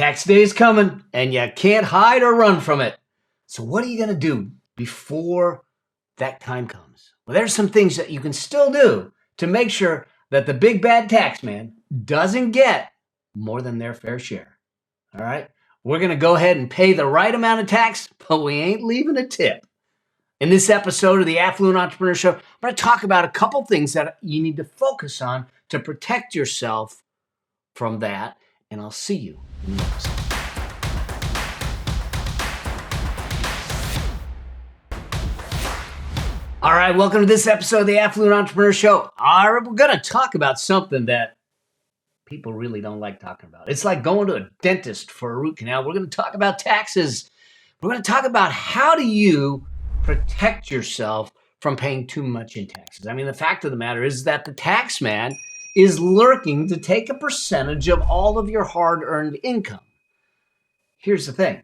Tax day is coming and you can't hide or run from it. So what are you going to do before that time comes? Well, there's some things that you can still do to make sure that the big bad tax man doesn't get more than their fair share. All right? We're going to go ahead and pay the right amount of tax, but we ain't leaving a tip. In this episode of the Affluent Entrepreneur Show, I'm going to talk about a couple things that you need to focus on to protect yourself from that, and I'll see you in the episode. All right, welcome to this episode of the Affluent Entrepreneur Show. All right, we're going to talk about something that people really don't like talking about. It's like going to a dentist for a root canal. We're going to talk about taxes. We're going to talk about how do you protect yourself from paying too much in taxes. I mean, the fact of the matter is that the tax man is lurking to take a percentage of all of your hard-earned income. Here's the thing.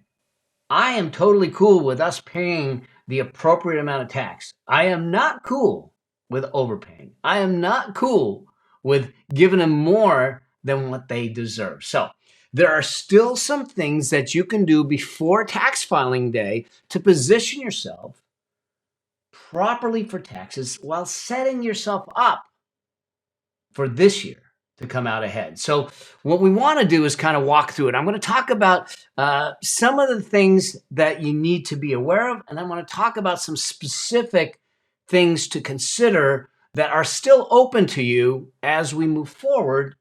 I am totally cool with us paying the appropriate amount of tax. I am not cool with overpaying. I am not cool with giving them more than what they deserve. So there are still some things that you can do before tax filing day to position yourself properly for taxes while setting yourself up for this year to come out ahead. So what we want to do is kind of walk through it. I'm going to talk about some of the things that you need to be aware of, and I'm going to talk about some specific things to consider that are still open to you as we move forward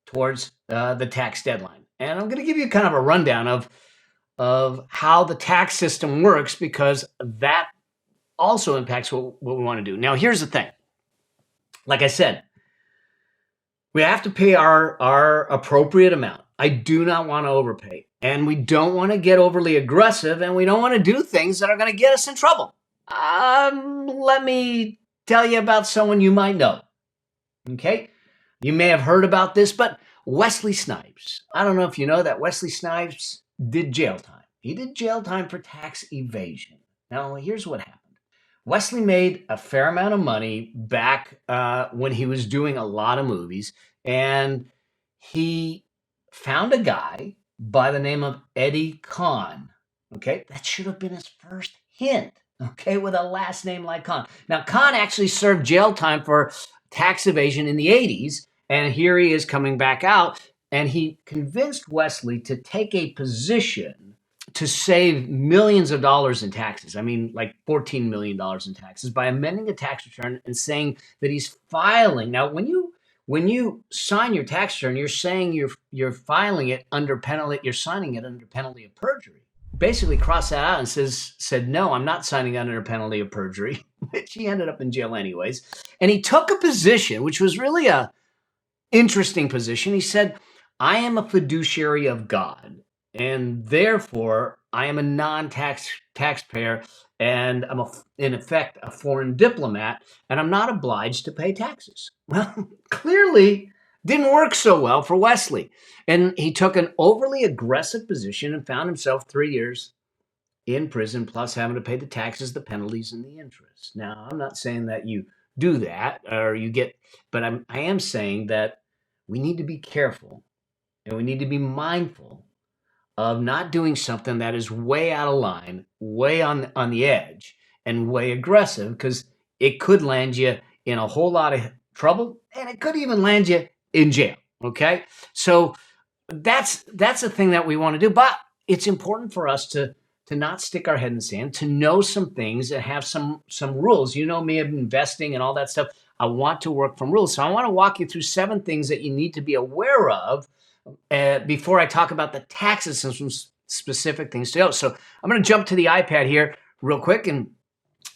towards the tax deadline. And I'm going to give you kind of a rundown of how the tax system works, because that also impacts what we want to do. Now, here's the thing. Like I said, we have to pay our appropriate amount. I do not want to overpay, and we don't want to get overly aggressive, and we don't want to do things that are going to get us in trouble. Let me tell you about someone you might know. Okay? You may have heard about this, but Wesley Snipes. I don't know if you know that Wesley Snipes did jail time. He did jail time for tax evasion. Now, here's what happened. Wesley made a fair amount of money back when he was doing a lot of movies, and he found a guy by the name of Eddie Kahn. Okay, that should have been his first hint. Okay, with a last name like Kahn. Now, Kahn actually served jail time for tax evasion in the 80s, and here he is coming back out, and he convinced Wesley to take a position to save millions of dollars in taxes. I mean, like $14 million in taxes by amending a tax return and saying that he's filing. Now, when you sign your tax return, you're saying you're filing it under penalty, you're signing it under penalty of perjury. Basically crossed that out and said, no, I'm not signing under penalty of perjury, which he ended up in jail anyways. And he took a position, which was really a interesting position. He said, I am a fiduciary of God, and therefore I am a taxpayer, and I'm in effect a foreign diplomat, and I'm not obliged to pay taxes. Well, clearly didn't work so well for Wesley. And he took an overly aggressive position and found himself 3 years in prison, plus having to pay the taxes, the penalties, and the interest. Now, I'm not saying that you do that or you get, but I am saying that we need to be careful and we need to be mindful of not doing something that is way out of line, way on the edge, and way aggressive, because it could land you in a whole lot of trouble, and it could even land you in jail. Okay, so that's a thing that we want to do, but it's important for us to not stick our head in the sand, to know some things and have some rules. You know me, of investing and all that stuff. I want to work from rules, so I want to walk you through 7 things that you need to be aware of before I talk about the taxes and some specific things to know. So I'm going to jump to the iPad here real quick, and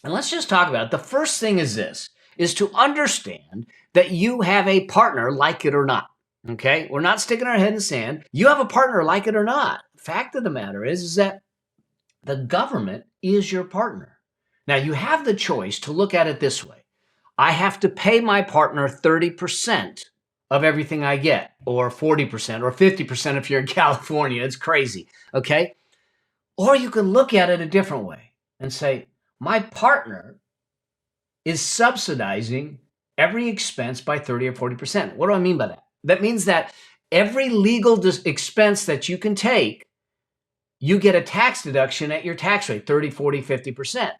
let's just talk about it. The first thing is this, is to understand that you have a partner, like it or not. Okay? We're not sticking our head in the sand. You have a partner, like it or not. Fact of the matter is that the government is your partner. Now, you have the choice to look at it this way. I have to pay my partner 30% of everything I get, or 40%, or 50% if you're in California. It's crazy, okay? Or you can look at it a different way and say, my partner is subsidizing every expense by 30 or 40%. What do I mean by that? That means that every legal expense that you can take, you get a tax deduction at your tax rate, 30, 40, 50%.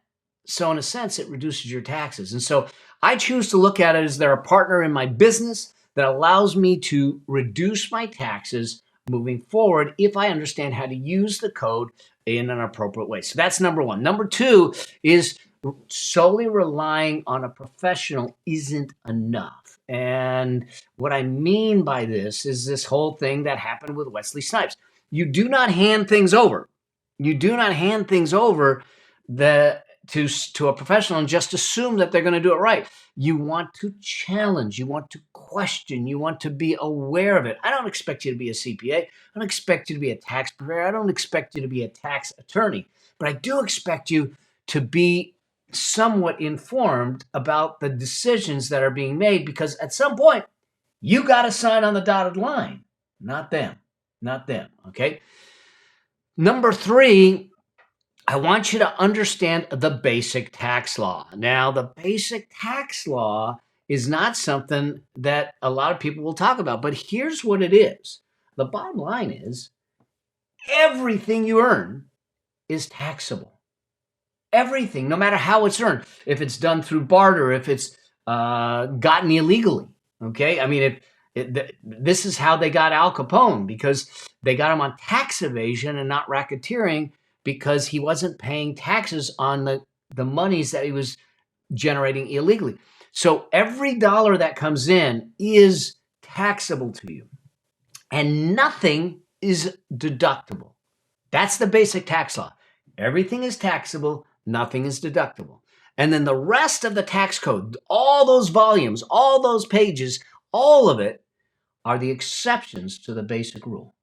So in a sense, it reduces your taxes. And so I choose to look at it as they're a partner in my business that allows me to reduce my taxes moving forward if I understand how to use the code in an appropriate way. So that's number one. Number two is solely relying on a professional isn't enough. And what I mean by this is this whole thing that happened with Wesley Snipes. You do not hand things over. You do not hand things over to a professional and just assume that they're going to do it right. You want to challenge, you want to question, you want to be aware of it. I don't expect you to be a CPA. I don't expect you to be a tax preparer. I don't expect you to be a tax attorney, but I do expect you to be somewhat informed about the decisions that are being made, because at some point you got to sign on the dotted line, not them, okay? Number three, I want you to understand the basic tax law. Now, the basic tax law is not something that a lot of people will talk about, but here's what it is. The bottom line is everything you earn is taxable. Everything, no matter how it's earned. If it's done through barter, if it's gotten illegally, okay? I mean, this is how they got Al Capone, because they got him on tax evasion and not racketeering, because he wasn't paying taxes on the monies that he was generating illegally. So every dollar that comes in is taxable to you, and nothing is deductible. That's the basic tax law. Everything is taxable, nothing is deductible. And then the rest of the tax code, all those volumes, all those pages, all of it are the exceptions to the basic rule.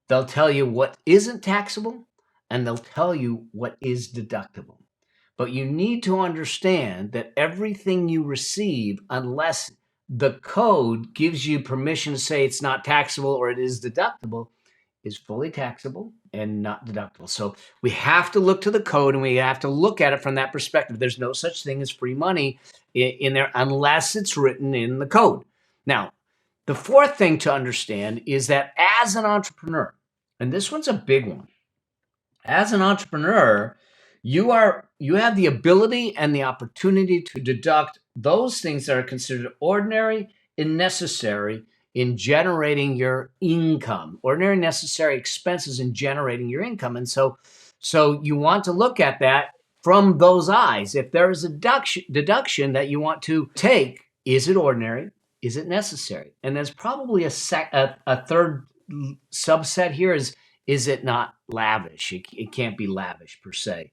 They'll tell you what isn't taxable, and they'll tell you what is deductible. But you need to understand that everything you receive, unless the code gives you permission to say it's not taxable or it is deductible, is fully taxable and not deductible. So we have to look to the code, and we have to look at it from that perspective. There's no such thing as free money in there unless it's written in the code. Now, the fourth thing to understand is that as an entrepreneur, and this one's a big one, as an entrepreneur, you have the ability and the opportunity to deduct those things that are considered ordinary and necessary in generating your income, ordinary necessary expenses in generating your income. And so you want to look at that from those eyes. If there is a deduction that you want to take, is it ordinary? Is it necessary? And there's probably a third subset here is it not lavish? It can't be lavish per se.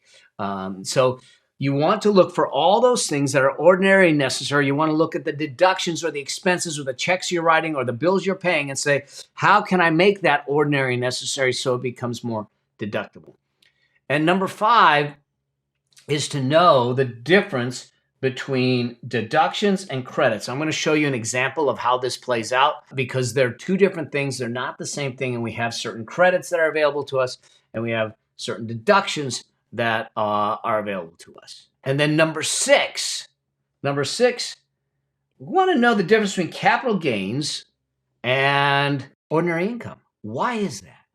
So you want to look for all those things that are ordinary and necessary. You want to look at the deductions or the expenses or the checks you're writing or the bills you're paying and say, how can I make that ordinary and necessary so it becomes more deductible? And number five is to know the difference between deductions and credits. I'm going to show you an example of how this plays out, because they're two different things. They're not the same thing, and we have certain credits that are available to us, and we have certain deductions that are available to us. And then number six, we want to know the difference between capital gains and ordinary income. Why is that?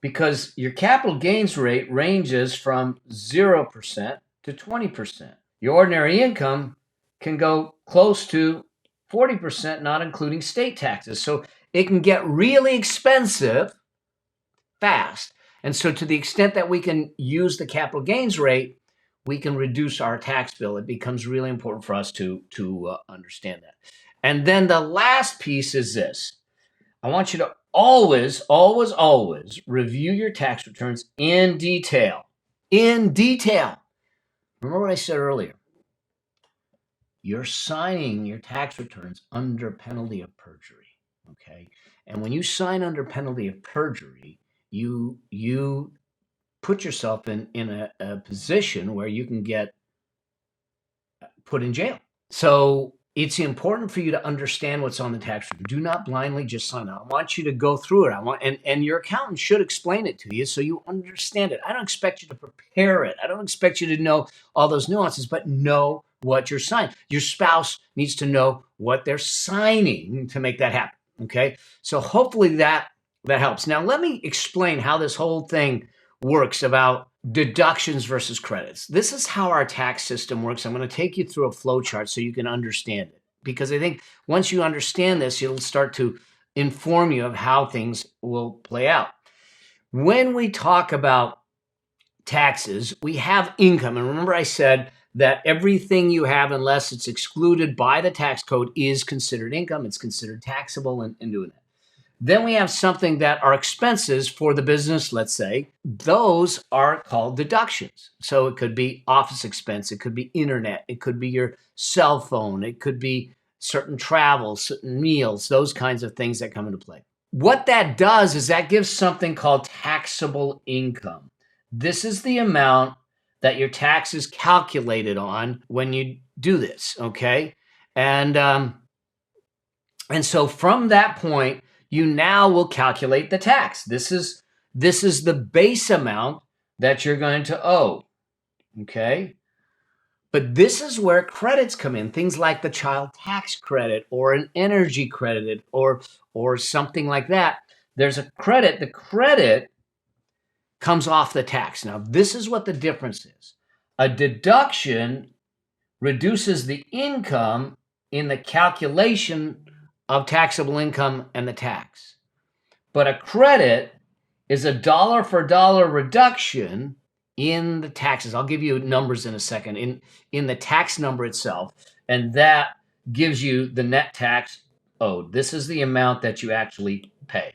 Because your capital gains rate ranges from 0% to 20%. Your ordinary income can go close to 40%, not including state taxes. So it can get really expensive fast. And so to the extent that we can use the capital gains rate, we can reduce our tax bill. It becomes really important for us to understand that. And then the last piece is this. I want you to always review your tax returns in detail. In detail. Remember what I said earlier. You're signing your tax returns under penalty of perjury, okay? And when you sign under penalty of perjury, you put yourself in a position where you can get put in jail. So it's important for you to understand what's on the tax return. Do not blindly just sign it. I want you to go through it. And your accountant should explain it to you so you understand it. I don't expect you to prepare it. I don't expect you to know all those nuances, but know what you're signing. Your spouse needs to know what they're signing to make that happen. Okay, so hopefully that helps. Now let me explain how this whole thing works about deductions versus credits. This is how our tax system works. I'm going to take you through a flow chart so you can understand it, because I think once you understand this, it'll start to inform you of how things will play out. When we talk about taxes, we have income. And remember, I said that everything you have, unless it's excluded by the tax code, is considered income. It's considered taxable and doing that. Then we have something that are expenses for the business, let's say. Those are called deductions. So it could be office expense, it could be internet, it could be your cell phone, it could be certain travel, certain meals, those kinds of things that come into play. What that does is that gives something called taxable income. This is the amount that your tax is calculated on when you do this, okay? And so from that point, you now will calculate the tax. This is the base amount that you're going to owe, okay? But this is where credits come in, things like the child tax credit or an energy credit or something like that. There's a credit. The credit comes off the tax. Now, this is what the difference is. A deduction reduces the income in the calculation of taxable income and the tax. But a credit is a dollar for dollar reduction in the taxes. I'll give you numbers in a second, in the tax number itself, and that gives you the net tax owed. This is the amount that you actually pay.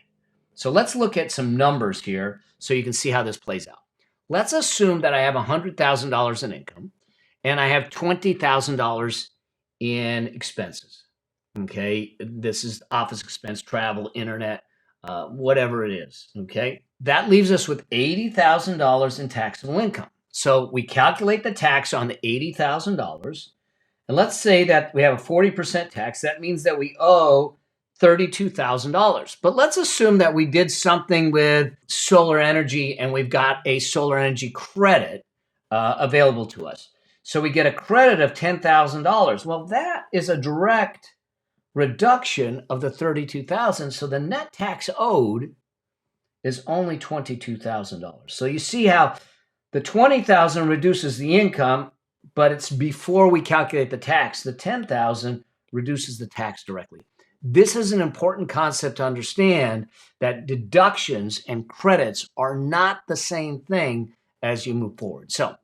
So let's look at some numbers here so you can see how this plays out. Let's assume that I have $100,000 in income and I have $20,000 in expenses. Okay, this is office expense, travel, internet, whatever it is. Okay, that leaves us with $80,000 in taxable income. So we calculate the tax on the $80,000, and let's say that we have a 40% tax. That means that we owe $32,000. But let's assume that we did something with solar energy and we've got a solar energy credit available to us. So we get a credit of $10,000. Well, that is a direct reduction of the $32,000. So the net tax owed is only $22,000. So you see how the $20,000 reduces the income, but it's before we calculate the tax. The $10,000 reduces the tax directly. This is an important concept to understand, that deductions and credits are not the same thing as you move forward. So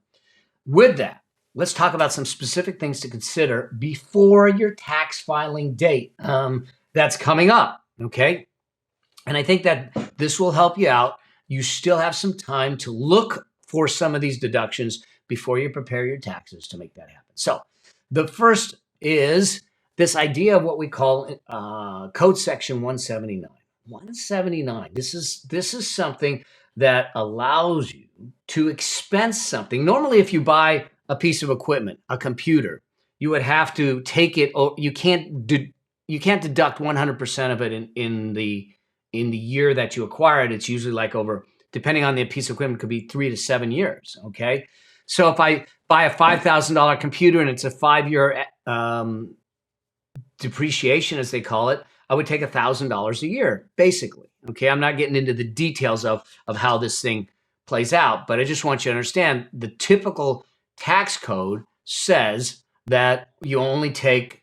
with that, let's talk about some specific things to consider before your tax filing date that's coming up, okay? And I think that this will help you out. You still have some time to look for some of these deductions before you prepare your taxes to make that happen. So the first is this idea of what we call Code Section 179. 179, this is something that allows you to expense something. Normally, if you buy a piece of equipment, a computer, you would have to take it, or you can't deduct 100% of it in the year that you acquire it. It's usually like over, depending on the piece of equipment, it could be 3 to 7 years, okay? So if I buy a $5,000 computer and it's a 5-year depreciation, as they call it, I would take $1,000 a year, basically, okay? I'm not getting into the details of how this thing plays out, but I just want you to understand the typical tax code says that you only take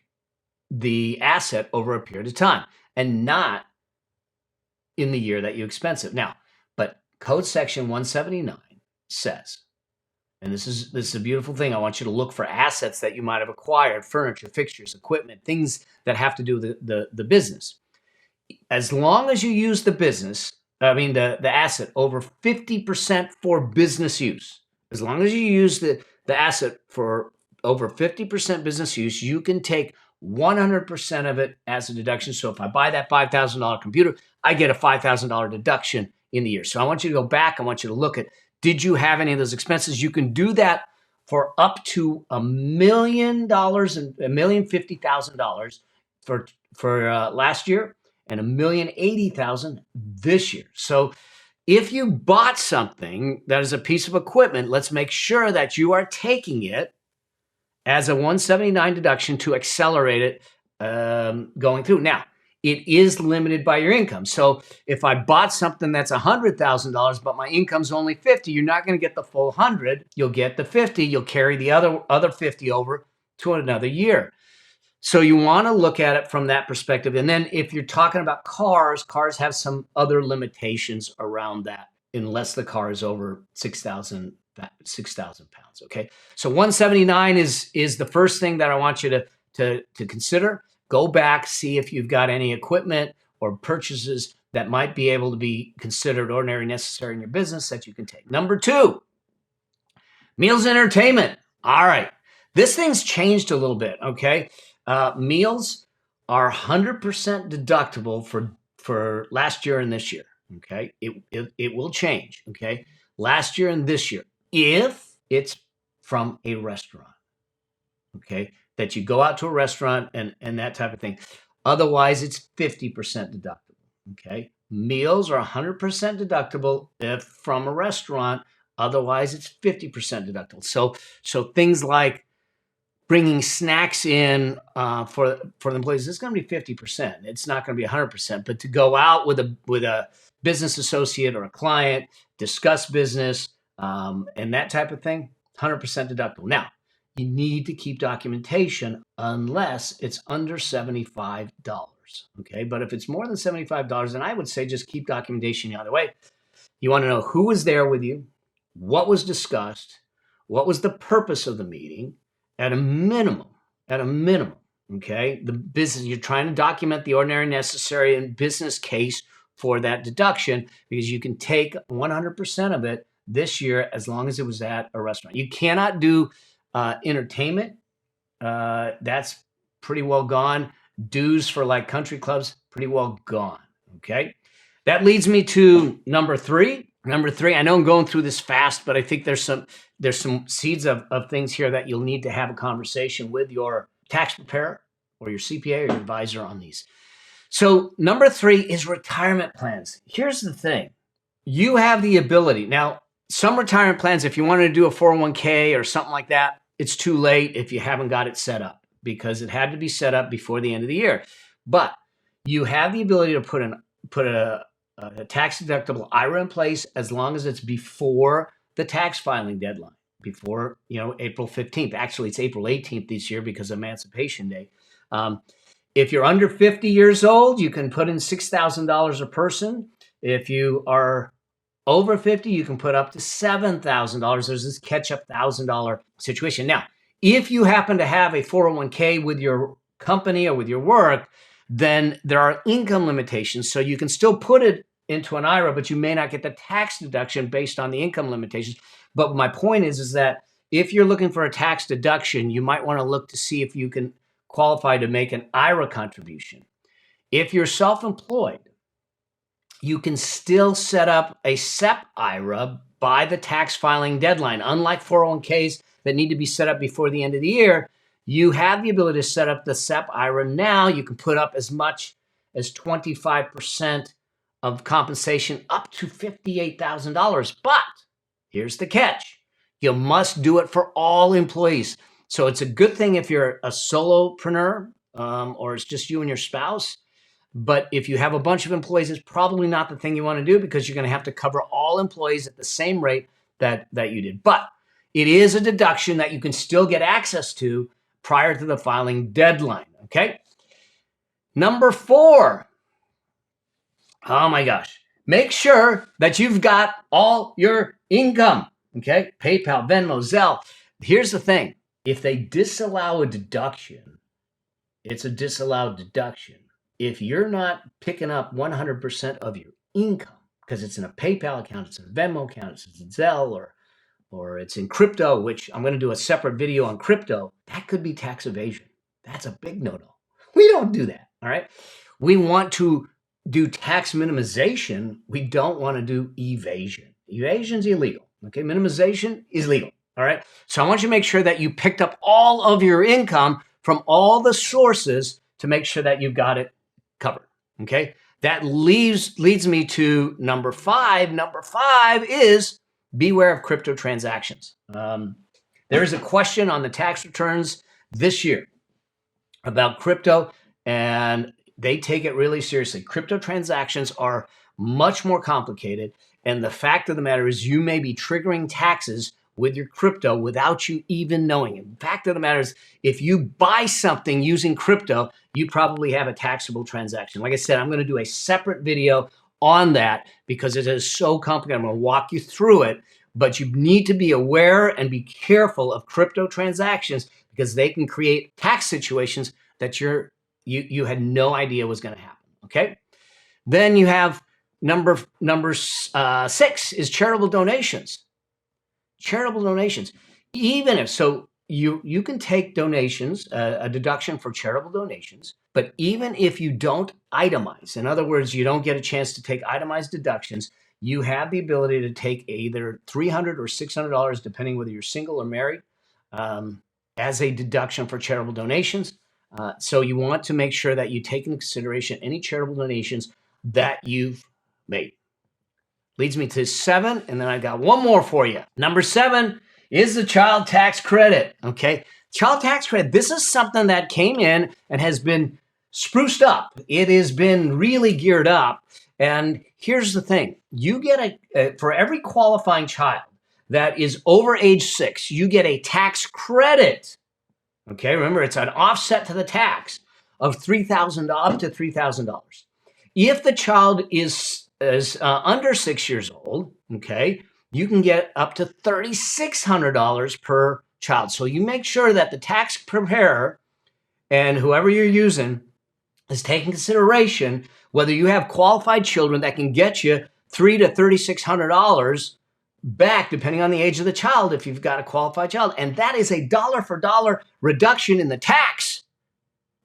the asset over a period of time and not in the year that you expense it. Now, but Code Section 179 says, and this is a beautiful thing, I want you to look for assets that you might have acquired, furniture, fixtures, equipment, things that have to do with the business. As long as you use the asset over 50% for business use, as long as you use the asset for over 50% business use, you can take 100% of it as a deduction. So if I buy that $5,000 computer, I get a $5,000 deduction in the year. So I want you to go back. I want you to look at, did you have any of those expenses? You can do that for up to $1 million and $1,050,000 for last year, and $1,080,000 this year. So if you bought something that is a piece of equipment, let's make sure that you are taking it as a 179 deduction to accelerate it going through. Now, it is limited by your income. So if I bought something that's $100,000, but my income's only 50, you're not going to get the full 100. You'll get the 50. You'll carry the other 50 over to another year. So you want to look at it from that perspective. And then if you're talking about cars have some other limitations around that, unless the car is over 6,000 pounds. Okay. So 179 is the first thing that I want you to consider. Go back, see if you've got any equipment or purchases that might be able to be considered ordinary necessary in your business that you can take. Number 2, meals and entertainment. All right. This thing's changed a little bit. Okay. Meals are 100% deductible for last year and this year. Okay. It will change. Okay. Last year and this year, if it's from a restaurant. Okay. That you go out to a restaurant and that type of thing. Otherwise, it's 50% deductible. Okay. Meals are 100% deductible if from a restaurant. Otherwise, it's 50% deductible. So things like bringing snacks in for the employees, it's going to be 50%. It's not going to be 100%. But to go out with a business associate or a client, discuss business and that type of thing, 100% deductible. Now, you need to keep documentation unless it's under $75. Okay, but if it's more than $75, then I would say just keep documentation the other way. You want to know who was there with you, what was discussed, what was the purpose of the meeting. At a minimum, okay, the business, you're trying to document the ordinary necessary and business case for that deduction because you can take 100% of it this year as long as it was at a restaurant. You cannot do entertainment. That's pretty well gone. Dues for like country clubs, pretty well gone. Okay. That leads me to number 3. Number 3, I know I'm going through this fast, but I think there's some seeds of things here that you'll need to have a conversation with your tax preparer or your CPA or your advisor on these. So number 3 is retirement plans. Here's the thing. You have the ability. Now, some retirement plans, if you wanted to do a 401k or something like that, it's too late if you haven't got it set up because it had to be set up before the end of the year. But you have the ability to put a tax deductible IRA in place as long as it's before the tax filing deadline, before April 15th. Actually, it's April 18th this year because of Emancipation Day. If you're under 50 years old, you can put in $6,000 a person. If you are over 50, you can put up to $7,000. There's this catch-up $1,000 situation. Now, if you happen to have a 401k with your company or with your work, then there are income limitations. So you can still put it into an IRA, but you may not get the tax deduction based on the income limitations. But my point is that if you're looking for a tax deduction, you might want to look to see if you can qualify to make an IRA contribution. If you're self-employed, you can still set up a SEP IRA by the tax filing deadline. Unlike 401ks that need to be set up before the end of the year, you have the ability to set up the SEP IRA now. You can put up as much as 25% of compensation up to $58,000. But here's the catch. You must do it for all employees. So it's a good thing if you're a solopreneur or it's just you and your spouse. But if you have a bunch of employees, it's probably not the thing you want to do because you're going to have to cover all employees at the same rate that you did. But it is a deduction that you can still get access to prior to the filing deadline, okay? Number 4. Oh my gosh. Make sure that you've got all your income, okay? PayPal, Venmo, Zelle. Here's the thing. If they disallow a deduction, it's a disallowed deduction. If you're not picking up 100% of your income, because it's in a PayPal account, it's in a Venmo account, it's in Zelle, or it's in crypto, which I'm going to do a separate video on crypto, that could be tax evasion. That's a big no-no. We don't do that, all right? We want to do tax minimization. We don't want to do evasion. Evasion's illegal, okay? Minimization is legal, all right? So I want you to make sure that you picked up all of your income from all the sources to make sure that you've got it covered, okay? That leads me to number 5. Number 5 is beware of crypto transactions. There is a question on the tax returns this year about crypto, and they take it really seriously. Crypto transactions are much more complicated. And the fact of the matter is you may be triggering taxes with your crypto without you even knowing it. The fact of the matter is if you buy something using crypto, you probably have a taxable transaction. Like I said, I'm going to do a separate video on that because it is so complicated. I'm going to walk you through it, but you need to be aware and be careful of crypto transactions because they can create tax situations that you had no idea was going to happen. Okay. Then you have number 6 is charitable donations. Charitable donations. Even if so, you can take donations, a deduction for charitable donations, but even if you don't itemize, in other words, you don't get a chance to take itemized deductions, you have the ability to take either $300 or $600, depending whether you're single or married, as a deduction for charitable donations. So you want to make sure that you take into consideration any charitable donations that you've made. Leads me to 7, and then I got one more for you. Number 7 is the child tax credit, okay? Child tax credit, this is something that came in and has been spruced up. It has been really geared up, and here's the thing. You get for every qualifying child that is over age 6, you get a tax credit, okay? Remember, it's an offset to the tax of $3,000, up to $3,000. If the child is under 6 years old, okay, you can get up to $3,600 per child. So you make sure that the tax preparer and whoever you're using is taking consideration whether you have qualified children that can get you $300 to $3,600 back, depending on the age of the child, if you've got a qualified child. And that is a dollar for dollar reduction in the tax.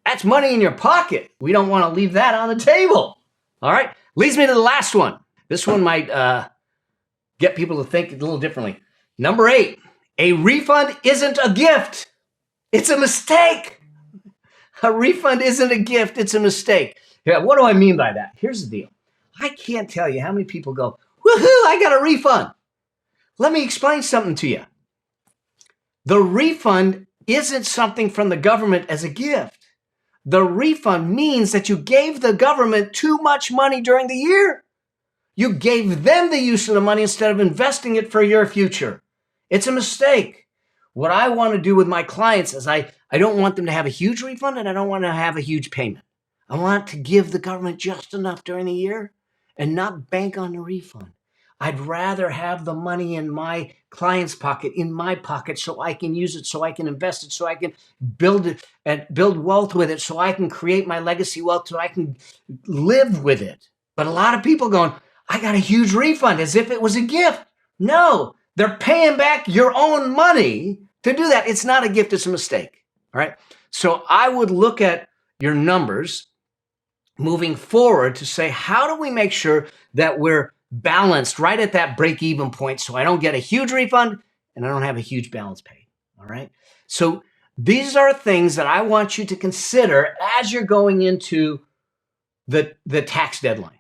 That's money in your pocket. We don't want to leave that on the table. All right. Leads me to the last one. This one might get people to think a little differently. Number 8, a refund isn't a gift. It's a mistake. A refund isn't a gift. It's a mistake. Yeah, what do I mean by that? Here's the deal. I can't tell you how many people go, woohoo, I got a refund. Let me explain something to you. The refund isn't something from the government as a gift. The refund means that you gave the government too much money during the year. You gave them the use of the money instead of investing it for your future. It's a mistake. What I want to do with my clients is I don't want them to have a huge refund and I don't want to have a huge payment. I want to give the government just enough during the year and not bank on the refund. I'd rather have the money in my client's pocket, in my pocket, so I can use it, so I can invest it, so I can build it and build wealth with it, so I can create my legacy wealth, so I can live with it. But a lot of people going, I got a huge refund as if it was a gift. No, they're paying back your own money to do that. It's not a gift, it's a mistake. All right. So I would look at your numbers moving forward to say, how do we make sure that we're balanced right at that break-even point so I don't get a huge refund and I don't have a huge balance paid, all right? So these are things that I want you to consider as you're going into the tax deadline.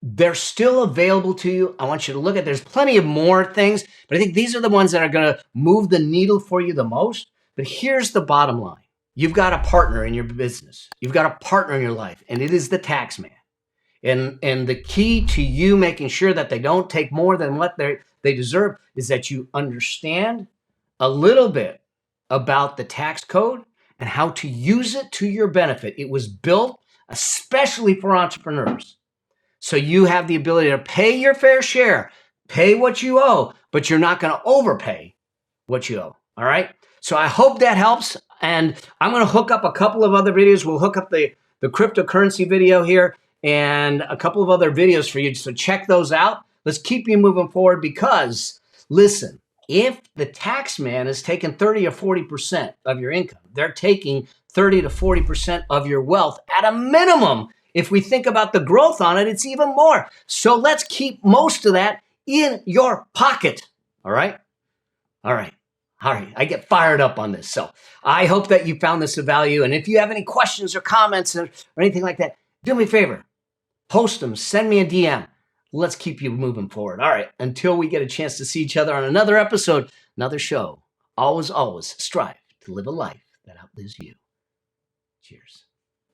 They're still available to you. I want you to look at, there's plenty of more things, but I think these are the ones that are gonna move the needle for you the most. But here's the bottom line. You've got a partner in your business. You've got a partner in your life, and it is the tax man. And the key to you making sure that they don't take more than what they deserve is that you understand a little bit about the tax code and how to use it to your benefit. It was built especially for entrepreneurs. So you have the ability to pay your fair share, pay what you owe, but you're not going to overpay what you owe. All right. So I hope that helps. And I'm going to hook up a couple of other videos. We'll hook up the cryptocurrency video here and a couple of other videos for you. So check those out. Let's keep you moving forward because, listen, if the tax man is taking 30 or 40% of your income, they're taking 30 to 40% of your wealth at a minimum. If we think about the growth on it, it's even more. So let's keep most of that in your pocket. All right? All right. All right. I get fired up on this. So I hope that you found this of value. And if you have any questions or comments or anything like that, do me a favor. Post them. Send me a DM. Let's keep you moving forward. All right. Until we get a chance to see each other on another episode, another show, always, always strive to live a life that outlives you. Cheers.